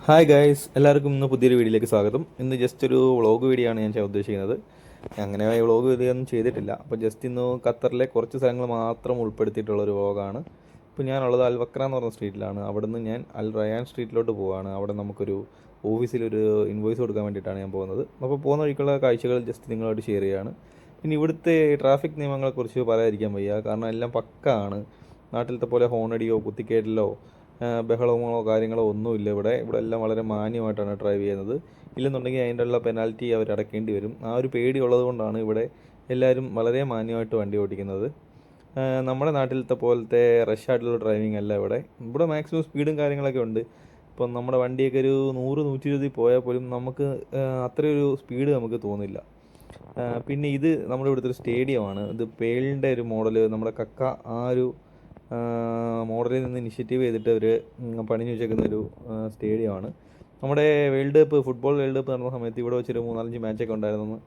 Hi guys, എല്ലാവർക്കും ഇന്ന് പുതിയൊരു വീഡിയോയിലേക്ക് സ്വാഗതം. ഇന്ന് ജസ്റ്റ് ഒരു വ്ളോഗ് വീഡിയോ ആണ് ഞാൻ ഉദ്ദേശിക്കുന്നത്. അങ്ങനെ വ്ളോഗ് വീഡിയോ ഒന്നും ചെയ്തിട്ടില്ല. അപ്പോൾ ജസ്റ്റ് ഇന്ന് ഖത്തറിലെ കുറച്ച് സ്ഥലങ്ങൾ മാത്രം ഉൾപ്പെടുത്തിയിട്ടുള്ള ഒരു വ്ളോഗാണ്. ഇപ്പോൾ ഞാനുള്ളത് അൽവക്ര എന്ന് പറഞ്ഞ സ്ട്രീറ്റിലാണ്. അവിടെ നിന്ന് ഞാൻ അൽ റയാൻ സ്ട്രീറ്റിലോട്ട് പോവുകയാണ്. അവിടെ നമുക്കൊരു ഓഫീസിലൊരു ഇൻവോയ്സ് കൊടുക്കാൻ വേണ്ടിയിട്ടാണ് ഞാൻ പോകുന്നത്. അപ്പോൾ പോകുന്ന വഴിക്കുള്ള കാഴ്ചകൾ ജസ്റ്റ് നിങ്ങളോട് ഷെയർ ചെയ്യുകയാണ്. പിന്നെ ഇവിടുത്തെ ട്രാഫിക് നിയമങ്ങളെക്കുറിച്ച് പറയാതിരിക്കാൻ വയ്യ. കാരണം എല്ലാം പക്കാണ്. നാട്ടിലത്തെ പോലെ ഹോണടിയോ കുത്തിക്കേറ്റലോ ബഹളമോ കാര്യങ്ങളോ ഒന്നുമില്ല ഇവിടെ. ഇവിടെ എല്ലാം വളരെ മാന്യമായിട്ടാണ് ഡ്രൈവ് ചെയ്യുന്നത്. ഇല്ലെന്നുണ്ടെങ്കിൽ അതിൻ്റെ ഉള്ള പെനാൽറ്റി അവർ അടയ്ക്കേണ്ടി വരും. ആ ഒരു പേടി ഉള്ളത് കൊണ്ടാണ് ഇവിടെ എല്ലാവരും വളരെ മാന്യമായിട്ട് വണ്ടി ഓടിക്കുന്നത്. നമ്മുടെ നാട്ടിലത്തെ പോലത്തെ റഷ് ആയിട്ടുള്ള ഡ്രൈവിംഗ് അല്ല ഇവിടെ. ഇവിടെ മാക്സിമം സ്പീഡും കാര്യങ്ങളൊക്കെ ഉണ്ട്. ഇപ്പം നമ്മുടെ വണ്ടിയൊക്കെ ഒരു 100-120 പോയാൽ പോലും നമുക്ക് അത്രയൊരു സ്പീഡ് നമുക്ക് തോന്നില്ല. പിന്നെ ഇത് നമ്മുടെ ഇവിടുത്തെ ഒരു സ്റ്റേഡിയമാണ്. ഇത് പേളിൻ്റെ ഒരു മോഡൽ നമ്മുടെ കക്ക ആ ഒരു മോഡലിൽ നിന്ന് ഇനിഷ്യേറ്റീവ് ചെയ്തിട്ട് അവർ പണിഞ്ഞു വെച്ചേക്കുന്ന ഒരു സ്റ്റേഡിയമാണ്. നമ്മുടെ world cup football world cup നടന്ന സമയത്ത് ഇവിടെ വെച്ചൊരു 3-4 മാച്ചൊക്കെ ഉണ്ടായിരുന്നെന്ന്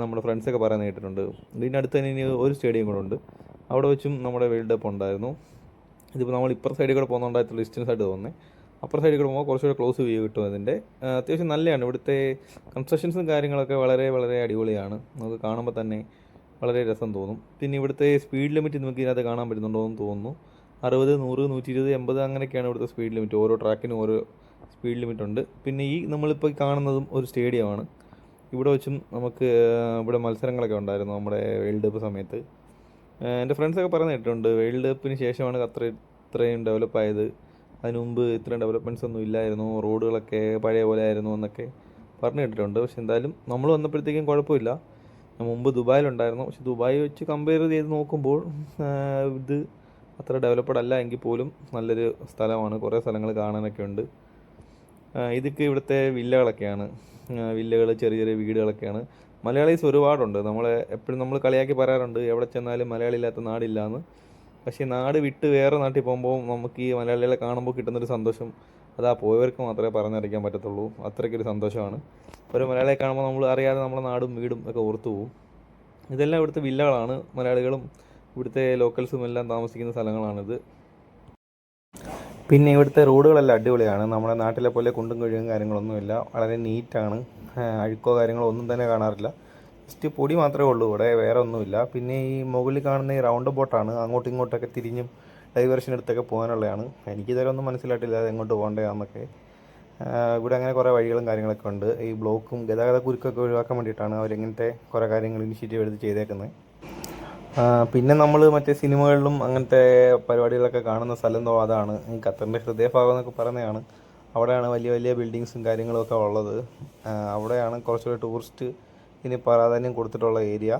നമ്മുടെ ഫ്രണ്ട്സൊക്കെ പറയുന്നത് കേട്ടിട്ടുണ്ട്. ഇതിനടുത്ത് തന്നെ ഇനി ഒരു സ്റ്റേഡിയം കൂടെ ഉണ്ട്. അവിടെ വെച്ചും നമ്മുടെ വേൾഡ് കപ്പ് ഉണ്ടായിരുന്നു. ഇതിപ്പോൾ നമ്മൾ ഇപ്പുറ സൈഡിൽ കൂടെ പോകുന്നുണ്ടായിട്ടുള്ള ഡിസ്റ്റൻസ് ആയിട്ട് തോന്നുന്നത്. അപ്പുറ സൈഡിൽ കൂടെ പോകുമ്പോൾ കുറച്ചുകൂടെ ക്ലോസ് വ്യൂ കിട്ടും. അതിൻ്റെ അത്യാവശ്യം നല്ലതാണ്. ഇവിടുത്തെ കൺസ്ട്രക്ഷൻസും കാര്യങ്ങളൊക്കെ വളരെ വളരെ അടിപൊളിയാണ്. നമുക്ക് കാണുമ്പോൾ തന്നെ വളരെ രസം തോന്നും. പിന്നെ ഇവിടുത്തെ സ്പീഡ് ലിമിറ്റ് നമുക്ക് ഇതിനകത്ത് കാണാൻ പറ്റുന്നുണ്ടോ എന്ന് തോന്നുന്നു. 60, 100, 120, 80 അങ്ങനെയൊക്കെയാണ് ഇവിടുത്തെ സ്പീഡ് ലിമിറ്റ്. ഓരോ ട്രാക്കിനും ഓരോ സ്പീഡ് ലിമിറ്റ് ഉണ്ട്. പിന്നെ ഈ നമ്മളിപ്പോൾ കാണുന്നതും ഒരു സ്റ്റേഡിയമാണ്. ഇവിടെ വെച്ചും നമുക്ക് ഇവിടെ മത്സരങ്ങളൊക്കെ ഉണ്ടായിരുന്നു നമ്മുടെ വേൾഡ് കപ്പ് സമയത്ത്. എൻ്റെ ഫ്രണ്ട്സൊക്കെ പറഞ്ഞു കേട്ടിട്ടുണ്ട് വേൾഡ് കപ്പിന് ശേഷമാണ് ഖത്തർ ഇത്രയും ഡെവലപ്പായത്. അതിന് മുമ്പ് ഇത്രയും ഡെവലപ്മെൻറ്റ്സ് ഒന്നും ഇല്ലായിരുന്നു, റോഡുകളൊക്കെ പഴയ പോലെ ആയിരുന്നു എന്നൊക്കെ പറഞ്ഞു കേട്ടിട്ടുണ്ട്. പക്ഷെ എന്തായാലും നമ്മൾ വന്നപ്പോഴത്തേക്കും കുഴപ്പമില്ല. മുമ്പ് ദുബായിലുണ്ടായിരുന്നു. പക്ഷെ ദുബായ് വെച്ച് കമ്പയർ ചെയ്ത് നോക്കുമ്പോൾ ഇത് അത്ര ഡെവലപ്ഡ് അല്ല എങ്കിൽ പോലും നല്ലൊരു സ്ഥലമാണ്. കുറേ സ്ഥലങ്ങൾ കാണാനൊക്കെ ഉണ്ട്. ഇതൊക്കെ ഇവിടുത്തെ വില്ലകളൊക്കെയാണ്. വില്ലകൾ, ചെറിയ ചെറിയ വീടുകളൊക്കെയാണ്. മലയാളീസ് ഒരുപാടുണ്ട്. നമ്മളെ എപ്പോഴും നമ്മൾ കളിയാക്കി പറയാറുണ്ട് എവിടെ ചെന്നാലും മലയാളി ഇല്ലാത്ത നാടില്ലാന്ന്. പക്ഷേ നാട് വിട്ട് വേറെ നാട്ടിൽ പോകുമ്പോൾ നമുക്ക് ഈ മലയാളികളെ കാണുമ്പോൾ കിട്ടുന്നൊരു സന്തോഷം അതാ പോയവർക്ക് മാത്രമേ പറഞ്ഞറിയിക്കാൻ പറ്റത്തുള്ളൂ. അത്രയ്ക്കൊരു സന്തോഷമാണ്. ഒരു മലയാളിയെ കാണുമ്പോൾ നമ്മൾ അറിയാതെ നമ്മുടെ നാടും വീടും ഒക്കെ ഓർത്തു പോകും. ഇതെല്ലാം ഇവിടുത്തെ വില്ലകളാണ്. മലയാളികളും ഇവിടുത്തെ ലോക്കൽസും എല്ലാം താമസിക്കുന്ന സ്ഥലങ്ങളാണിത്. പിന്നെ ഇവിടുത്തെ റോഡുകളെല്ലാം അടിപൊളിയാണ്. നമ്മുടെ നാട്ടിലെ പോലെ കുണ്ടും കുഴിയും കാര്യങ്ങളൊന്നുമില്ല. വളരെ നീറ്റാണ്. അഴുക്കോ കാര്യങ്ങളോ ഒന്നും തന്നെ കാണാറില്ല. ജസ്റ്റ് പൊടി മാത്രമേ ഉള്ളൂ ഇവിടെ, വേറെ ഒന്നുമില്ല. പിന്നെ ഈ മുകളിൽ കാണുന്ന ഈ റൗണ്ട് ബോട്ടാണ്. അങ്ങോട്ടും ഇങ്ങോട്ടൊക്കെ തിരിഞ്ഞും ഡൈവേർഷൻ എടുത്തൊക്കെ പോകാനുള്ളതാണ്. എനിക്കിതുവരെ ഒന്നും മനസ്സിലായിട്ടില്ല അത് എങ്ങോട്ട് പോകേണ്ടതാണെന്നൊക്കെ. ഇവിടെ അങ്ങനെ കുറേ വഴികളും കാര്യങ്ങളൊക്കെ ഉണ്ട്. ഈ ബ്ലോക്കും ഗതാഗത കുരുക്കൊക്കെ ഒഴിവാക്കാൻ വേണ്ടിയിട്ടാണ് അവരിങ്ങനത്തെ കുറേ കാര്യങ്ങൾ ഇനിഷ്യേറ്റീവ് എടുത്ത് ചെയ്തേക്കുന്നത്. പിന്നെ നമ്മൾ മറ്റേ സിനിമകളിലും അങ്ങനത്തെ പരിപാടികളൊക്കെ കാണുന്ന സ്ഥലം അതാണ് ഈ ഖത്തറിൻ്റെ ഹൃദയഭാഗം എന്നൊക്കെ പറയുന്നതാണ്. അവിടെയാണ് വലിയ വലിയ ബിൽഡിങ്സും കാര്യങ്ങളൊക്കെ ഉള്ളത്. അവിടെയാണ് കുറച്ചുകൂടി ടൂറിസ്റ്റ് ഇതിന് പ്രാധാന്യം കൊടുത്തിട്ടുള്ള ഏരിയ.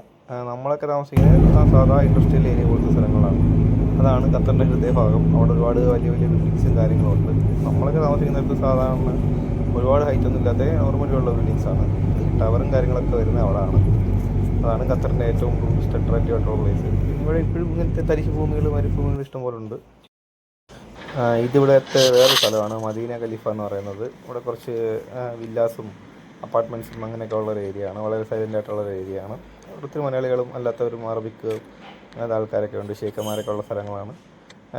നമ്മളൊക്കെ താമസിക്കുന്നത് സാധാ ഇൻഡസ്ട്രിയൽ ഏരിയ പോലത്തെ സ്ഥലങ്ങളാണ്. അതാണ് ഖത്തറിൻ്റെ ഹൃദയഭാഗം. അവിടെ ഒരുപാട് വലിയ വലിയ ബിൽഡിങ്സും കാര്യങ്ങളുണ്ട്. നമ്മളൊക്കെ താമസിക്കുന്നിടത്ത് സാധാരണ ഒരുപാട് ഹൈറ്റൊന്നും ഇല്ലാത്ത നോർമലിയുള്ള ബിൽഡിങ്സാണ്. ഈ ടവറും കാര്യങ്ങളൊക്കെ വരുന്നത് അവിടെയാണ്. അതാണ് ഖത്തറിൻ്റെ ഏറ്റവും ടൂറിസ്റ്റ് അട്രാക്റ്റീവ് ആയിട്ടുള്ള പ്ലേസ്. പിന്നെ ഇവിടെ ഇപ്പോഴും ഇങ്ങനത്തെ തരിശ് ഭൂമികൾ, മരുഭൂമികൾ ഇഷ്ടംപോലെ ഉണ്ട്. ഇതിവിടുത്തെ വേറൊരു സ്ഥലമാണ് മദീന ഖലീഫ എന്ന് പറയുന്നത്. ഇവിടെ കുറച്ച് വില്ലാസും അപ്പാർട്ട്മെൻറ്റ്സും അങ്ങനെയൊക്കെ ഉള്ളൊരു ഏരിയയാണ്. വളരെ സൈലൻ്റ് ആയിട്ടുള്ളൊരു ഏരിയയാണ്. ഒത്തിരി മലയാളികളും അല്ലാത്തവരും അറബിക്ക് അങ്ങനത്തെ ആൾക്കാരൊക്കെ ഉണ്ട്, ഷെയ്ഖന്മാരൊക്കെ ഉള്ള സ്ഥലങ്ങളാണ്.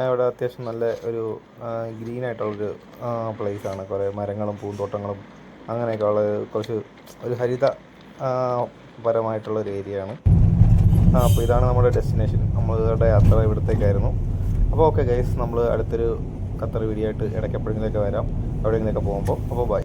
ഇവിടെ അത്യാവശ്യം നല്ല ഒരു ഗ്രീനായിട്ടുള്ളൊരു പ്ലേസാണ്. കുറേ മരങ്ങളും പൂന്തോട്ടങ്ങളും അങ്ങനെയൊക്കെ ഉള്ള കുറച്ച് ഒരു ഹരിത പരമായിട്ടുള്ളൊരു ഏരിയയാണ്. അപ്പോൾ ഇതാണ് നമ്മുടെ ഡെസ്റ്റിനേഷൻ. നമ്മളുടെ യാത്ര ഇവിടത്തേക്കായിരുന്നു. അപ്പോൾ ഓക്കെ ഗൈസ്, നമ്മൾ അടുത്തൊരു ഖത്തർ വീഡിയോ ആയിട്ട് ഇടയ്ക്ക് എപ്പോഴെങ്കിലുമൊക്കെ വരാം, എവിടെയെങ്കിലുമൊക്കെ പോകുമ്പോൾ. അപ്പോൾ ബൈ.